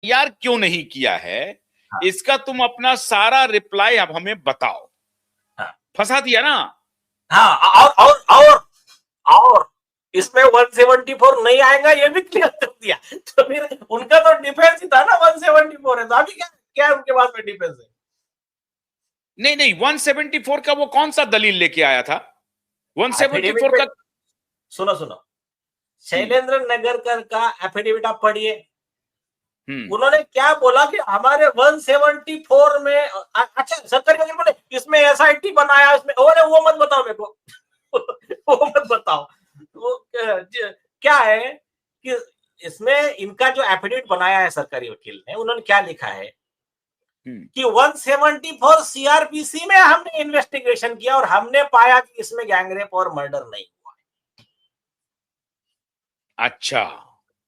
यार क्यों नहीं किया है, हाँ, इसका तुम अपना सारा रिप्लाई अब हमें बताओ। हाँ, फंसा दिया ना। हाँ, और इसमें 174 नहीं आएगा ये भी क्लियर कर दिया। तो फिर उनका तो डिफेंस ही था ना, 174 है तो अभी क्या क्या है उनके पास में डिफेंस है? नहीं नहीं, 174 का वो कौन सा दलील लेके आया था? एफिडेविट 174 में का। सुनो सुनो, हम्म। शैलेंद्र नगरकर का एफिडेविट आप पढ़िए। हम्म। उन्होंने क्या बोला कि हमारे 174 में अच्छा सरकारी वकील बोले इसमें एसआईटी बनाया, इसमें वो मत बताओ मेरे को। वो मत बताओ। वो क्या है कि इसमें इनका जो एफिडेविट बनाया है सरकारी वकील ने, उन्होंने क्या लिखा है कि 174 सीआरपीसी में हमने इन्वेस्टिगेशन किया और हमने पाया कि इसमें गैंगरेप और मर्डर नहीं हुआ। अच्छा।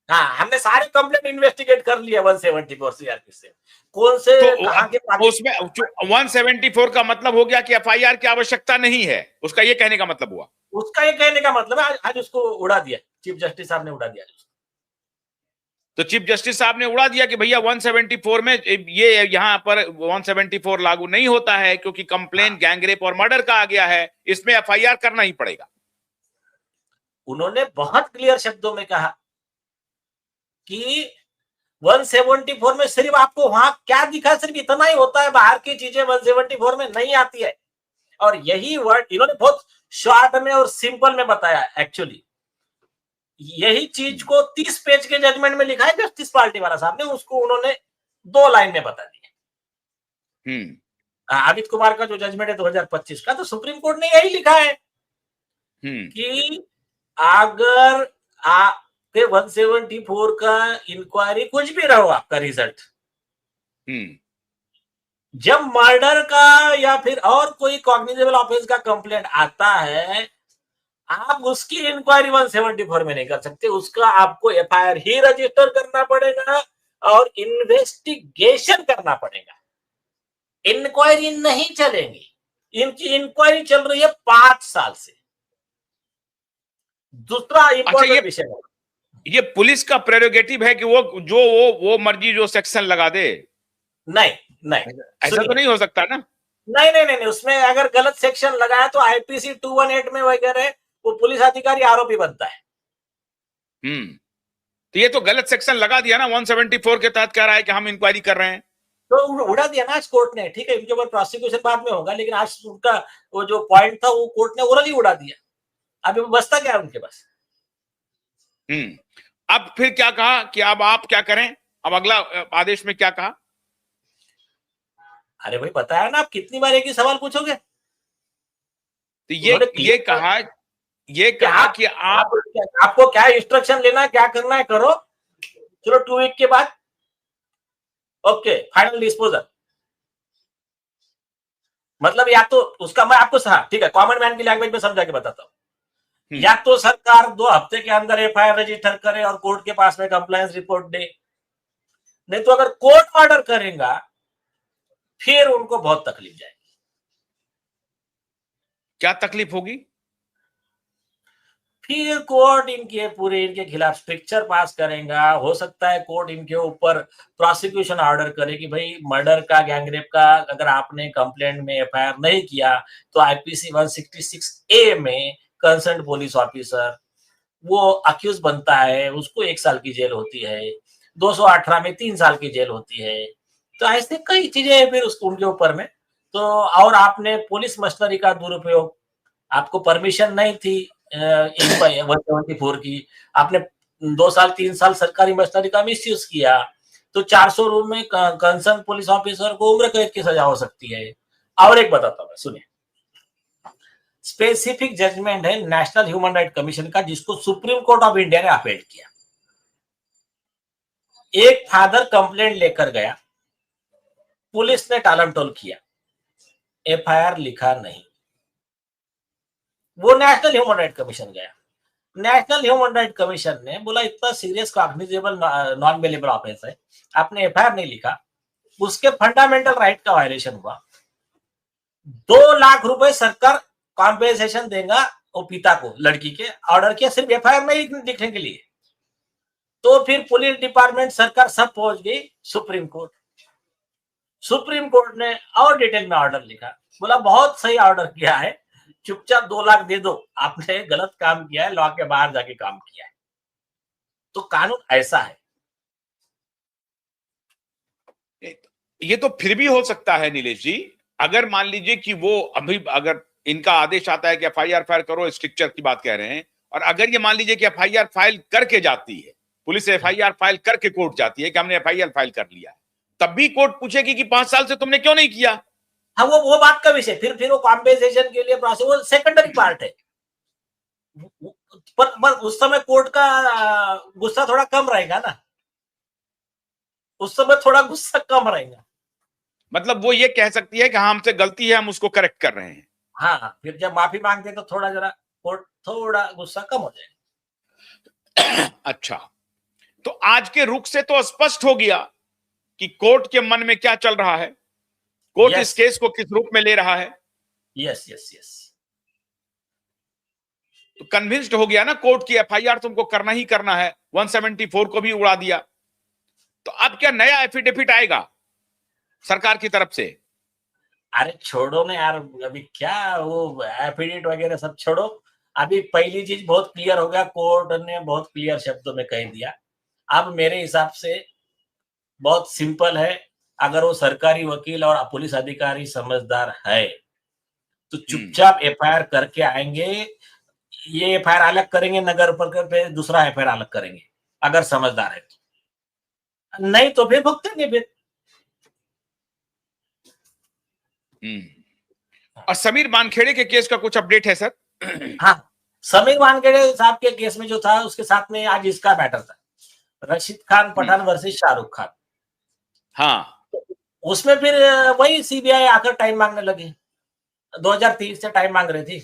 हाँ, हमने सारे कंप्लेंट इन्वेस्टिगेट कर लिया 174 सीआरपीसी से, कौन से तो कहां के अब उसमें 174 का मतलब हो गया कि एफआईआर की आवश्यकता नहीं है, उसका ये कहने का मतलब हुआ। उसका ये कहने का मतलब है आज उसको उड़ा दिया, चीफ जस्टिस साहब ने उड़ा दिया उसको। तो चीफ जस्टिस साहब ने उड़ा दिया कि भैया 174 में ये यहां पर 174 लागू नहीं होता है क्योंकि कंप्लेन हाँ, गैंगरेप और मर्डर का आ गया है, इसमें एफआईआर करना ही पड़ेगा। उन्होंने बहुत क्लियर शब्दों में कहा कि 174 में सिर्फ आपको वहां क्या दिखा, सिर्फ इतना ही होता है, बाहर की चीजें 174 में नहीं आती है। और यही वर्ड इन्होंने बहुत शॉर्ट में और सिंपल में बताया एक्चुअली। यही चीज को 30 पेज के जजमेंट में लिखा है जस्टिस पार्टी वाला साहब ने, उसको उन्होंने 2 लाइन में बता दिया। अमित कुमार का जो जजमेंट है 2025 का, तो सुप्रीम कोर्ट ने यही लिखा है कि अगर आपके 174 का इंक्वायरी कुछ भी रहो आपका रिजल्ट, जब मर्डर का या फिर और कोई कॉग्निजेबल ऑफेंस का कंप्लेंट आता है, आप उसकी इंक्वायरी 174 में नहीं कर सकते, उसका आपको एफआईआर ही रजिस्टर करना पड़ेगा और इन्वेस्टिगेशन करना पड़ेगा। इंक्वायरी नहीं चलेगी। इनकी इंक्वायरी चल रही है 5 साल से। दूसरा अच्छा, इंपॉर्टेंट विषय है, ये पुलिस का प्रेरोगेटिव है कि वो मर्जी जो सेक्शन लगा दे? नहीं नहीं, ऐसा तो सुनिए, नहीं हो सकता ना। नहीं नहीं नहीं, उसमें अगर गलत सेक्शन लगाया तो आईपीसी 218 में वगैरह वो पुलिस अधिकारी आरोपी बनता है। तो ये तो गलत सेक्शन लगा दिया ना, 174 के तहत कह रहा है कि हम इंक्वायरी कर रहे हैं। तो उड़ा दिया ना आज कोर्ट ने, ठीक है, इनके ऊपर प्रोसिक्यूशन बाद में होगा, लेकिन आज उनका वो जो पॉइंट था वो कोर्ट ने ओरली उड़ा दिया। अभी बचता क्या है उनके पास? अब फिर क्या कहा कि अब आप क्या करें? अब अगला आदेश में क्या कहा? अरे भाई बताया ना, आप कितनी बार एक ही सवाल पूछोगे? तो उन्होंने ये क्लियर कहा, ये कि कहा कि आप आपको क्या इंस्ट्रक्शन लेना है, क्या करना है करो, चलो 2 वीक के बाद ओके फाइनल डिस्पोजल। मतलब या तो उसका मैं आपको ठीक है कॉमन मैन की लैंग्वेज में समझा के बताता हूं, या तो सरकार 2 हफ्ते के अंदर एफआईआर रजिस्टर करे और कोर्ट के पास में कंप्लायंस रिपोर्ट दे, नहीं तो अगर कोर्ट ऑर्डर करेगा फिर उनको बहुत तकलीफ जाएगी। क्या तकलीफ होगी? फिर कोर्ट इनके खिलाफ स्ट्रिक्चर पास करेगा, हो सकता है कोर्ट इनके ऊपर प्रोसिक्यूशन ऑर्डर करे कि भाई मर्डर का, गैंगरेप का अगर आपने कंप्लेंट में एफआईआर नहीं किया तो आईपीसी 166 ए में कंसर्न पुलिस ऑफिसर वो अक्यूज बनता है, उसको 1 साल की जेल होती है, 218 में 3 साल की जेल होती है। तो ऐसे कई चीजें फिर उसको उनके ऊपर में। तो और आपने पुलिस मशीनरी का दुरुपयोग, आपको परमिशन नहीं थी 174 की, आपने 2 साल 3 साल सरकारी मशीनरी का मिसयूज किया, तो 400 रूम में कंसर्न पुलिस ऑफिसर को उम्र कैद की सजा हो सकती है। और एक बताता हूँ, सुनिए, स्पेसिफिक जजमेंट है नेशनल ह्यूमन राइट कमीशन का, जिसको सुप्रीम कोर्ट ऑफ इंडिया ने अपील किया। एक फादर कंप्लेंट लेकर गया, पुलिस ने टालमटोल किया, एफआईआर लिखा नहीं, वो नेशनल ह्यूमन राइट कमीशन गया। नेशनल ह्यूमन राइट कमीशन ने बोला इतना serious cognizable non bailable offence है, आपने एफआईआर नहीं लिखा, उसके फंडामेंटल राइट का वायलेशन हुआ, 2 लाख रुपए सरकार कॉम्पेंसेशन देगा वो पिता को, लड़की के ऑर्डर किया सिर्फ एफआईआर नहीं लिखने के लिए। तो फिर पुलिस डिपार्टमेंट, सरकार सब पहुंच गई सुप्रीम कोर्ट। सुप्रीम कोर्ट ने और डिटेल में ऑर्डर लिखा, बोला बहुत सही ऑर्डर किया है, चुपचाप 2 लाख दे दो, आपने गलत काम किया है, लॉ के बाहर जाके काम किया है। तो कानून ऐसा है। ये तो फिर भी हो सकता है नीलेश जी, अगर मान लीजिए कि वो अभी अगर इनका आदेश आता है कि एफआईआर फाइल करो, स्ट्रिक्चर की बात कह रहे हैं, और अगर ये मान लीजिए कि एफआईआर फाइल करके जाती है, पुलिस एफआईआर फाइल करके कोर्ट जाती है कि हमने एफआईआर फाइल कर लिया है, तब भी कोर्ट पूछेगी कि 5 साल से तुमने क्यों नहीं किया। हाँ, वो बात का विषय, फिर वो कॉम्पेंसेशन के लिए प्रोसेस, वो सेकेंडरी पार्ट है। पर उस समय कोर्ट का गुस्सा थोड़ा कम रहेगा ना, उस समय थोड़ा गुस्सा कम रहेगा। मतलब वो ये कह सकती है कि हाँ हमसे गलती है, हम उसको करेक्ट कर रहे हैं। हाँ, फिर जब माफी मांगते हैं तो थोड़ा जरा कोर्ट थोड़ा गुस्सा कम हो जाएगा। अच्छा, तो आज के रुख से तो स्पष्ट हो गया कि कोर्ट के मन में क्या चल रहा है, कोर्ट इस केस को किस रूप में ले रहा है। यस यस यस, तो कन्विंस्ड हो गया ना कोर्ट की एफआईआर तुमको करना ही करना है, 174 को भी उड़ा दिया। तो अब क्या नया एफिडेविट आएगा सरकार की तरफ से? अरे छोड़ो ना यार, अभी क्या वो एफिडेविट वगैरह सब छोड़ो। अभी पहली चीज बहुत क्लियर हो गया, कोर्ट ने बहुत क्लियर शब्दों में कह दिया। अब मेरे हिसाब से बहुत सिंपल है, अगर वो सरकारी वकील और पुलिस अधिकारी समझदार है तो चुपचाप एफआईआर करके आएंगे। ये एफआईआर अलग करेंगे, नगर पर पे दूसरा एफआईआर अलग करेंगे, अगर समझदार है तो। नहीं तो फिर भुगतेंगे फिर। और समीर वानखेड़े के केस का कुछ अपडेट है सर? हाँ, समीर वानखेड़े साहब के केस में जो था, उसके साथ में आज इसका मैटर था, रशीद खान पठान वर्सेस शाहरुख खान। हाँ, उसमें फिर वही सीबीआई आकर टाइम मांगने लगी, 2023 से टाइम मांग रही थी।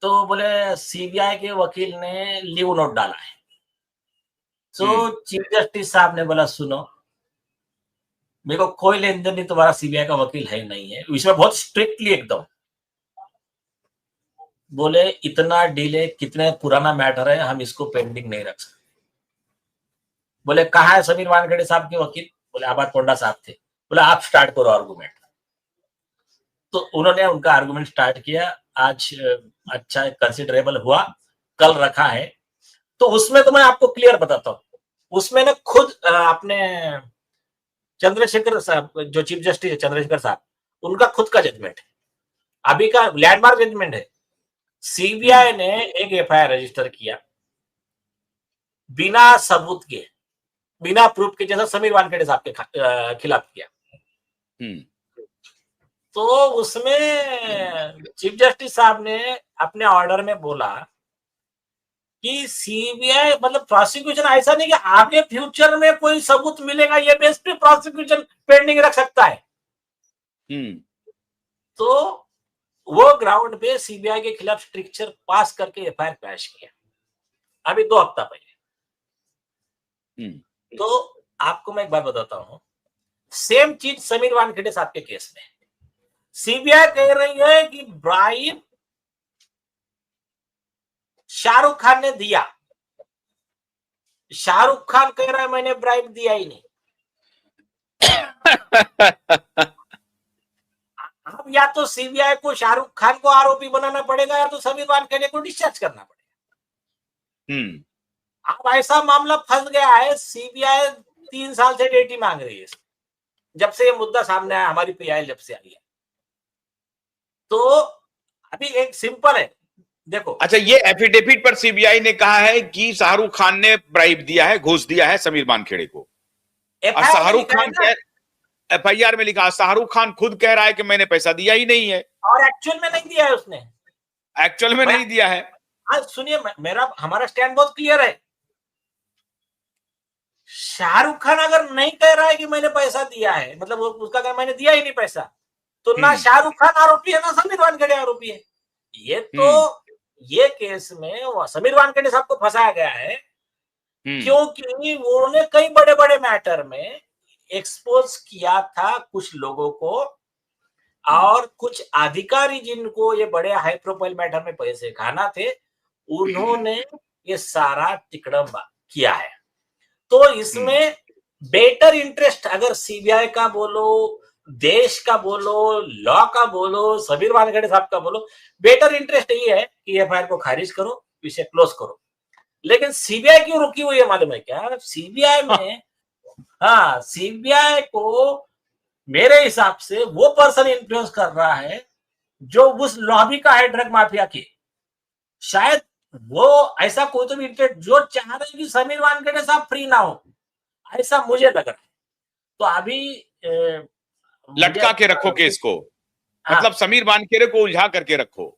तो बोले सीबीआई के वकील ने लीव नोट डाला है। तो चीफ जस्टिस साहब ने बोला सुनो, मेरे को कोई लेन देन नहीं, तुम्हारा सीबीआई का वकील है नहीं है। इसमें बहुत स्ट्रिक्टली एकदम बोले इतना डिले, कितने पुराना मैटर है, हम इसको पेंडिंग नहीं रख सकते। बोले कहाँ है समीर वानखेड़े साहब के वकील? बोले आबाद पोंडा साहब थे। बोले आप स्टार्ट करो आर्गुमेंट। तो उन्होंने उनका आर्गुमेंट स्टार्ट किया। आज अच्छा कंसिडरेबल हुआ, कल रखा है। तो उसमें तो मैं आपको क्लियर बताता हूँ, उसमें ना खुद अपने चंद्रशेखर साहब, जो चीफ जस्टिस है चंद्रशेखर साहब, उनका खुद का जजमेंट है, अभी का लैंडमार्क जजमेंट है। सीबीआई ने एक एफआईआर रजिस्टर किया बिना सबूत के, बिना प्रूफ के, जैसा समीर वानखेड़े साहब के खिलाफ किया। तो उसमें चीफ जस्टिस साहब ने अपने ऑर्डर में बोला कि सीबीआई मतलब प्रोसिक्यूशन ऐसा नहीं कि आगे फ्यूचर में कोई सबूत मिलेगा ये बेस पे प्रोसिक्यूशन पेंडिंग रख सकता है। तो वो ग्राउंड पे सीबीआई के खिलाफ स्ट्रिक्चर पास करके एफआईआर पेश किया अभी 2 हफ्ता पहले। तो आपको मैं एक बात बताता हूं, सेम चीज समीर वानखेड़े साहब के केस में सीबीआई कह रही है कि ब्राइब शाहरुख खान ने दिया, शाहरुख खान कह रहा है मैंने ब्राइब दिया ही नहीं। अब या तो सीबीआई को शाहरुख खान को आरोपी बनाना पड़ेगा या तो समीर वानखेड़े को डिस्चार्ज करना पड़ेगा। अब ऐसा मामला फंस गया है, सीबीआई 3 साल से डेट ही मांग रही है, जब से ये मुद्दा सामने आया, हमारी पीआई जब से आई है। तो अभी एक सिंपल है, देखो। अच्छा, ये एफिडेविट पर सीबीआई ने कहा है कि शाहरुख खान ने ब्राइब दिया है, घूस दिया है समीर वानखेड़े को। शाहरुख खान एफआईआर में लिखा, शाहरुख खान खुद कह रहा है कि मैंने पैसा दिया ही नहीं है, और एक्चुअल में नहीं दिया है उसने, एक्चुअल में नहीं दिया है। आज सुनिए, हमारा स्टैंड बहुत क्लियर है। शाहरुख खान अगर नहीं कह रहा है कि मैंने पैसा दिया है, मतलब उसका अगर मैंने दिया ही नहीं पैसा, तो ना शाहरुख खान आरोपी है ना समीर वानखेड़े आरोपी है। ये तो ये केस में समीर वानखेड़े साहब को फंसाया गया है क्योंकि उन्होंने कई बड़े बड़े मैटर में एक्सपोज किया था कुछ लोगों को, और कुछ अधिकारी जिनको ये बड़े हाई प्रोफाइल मैटर में पैसे खाना थे, उन्होंने ये सारा तिकड़म किया है। तो इसमें बेटर इंटरेस्ट अगर सीबीआई का बोलो, देश का बोलो, लॉ का बोलो, समीर वानखेड़े साहब का बोलो, बेटर इंटरेस्ट ये है कि एफआईआर को खारिज करो, विषय क्लोज करो। लेकिन सीबीआई क्यों रुकी हुई है मालूम है क्या? सीबीआई में हाँ, सीबीआई को मेरे हिसाब से वो पर्सन इन्फ्लुएंस कर रहा है जो उस लॉबी का है ड्रग माफिया की। शायद वो ऐसा कोई तो भी इंटरेस्ट जो चाह रहे हैं कि समीर वानखेड़े साहब फ्री ना हो, ऐसा मुझे लग रहा है। तो अभी लटका के रखो केस को, मतलब समीर वानखेड़े को उलझा करके रखो।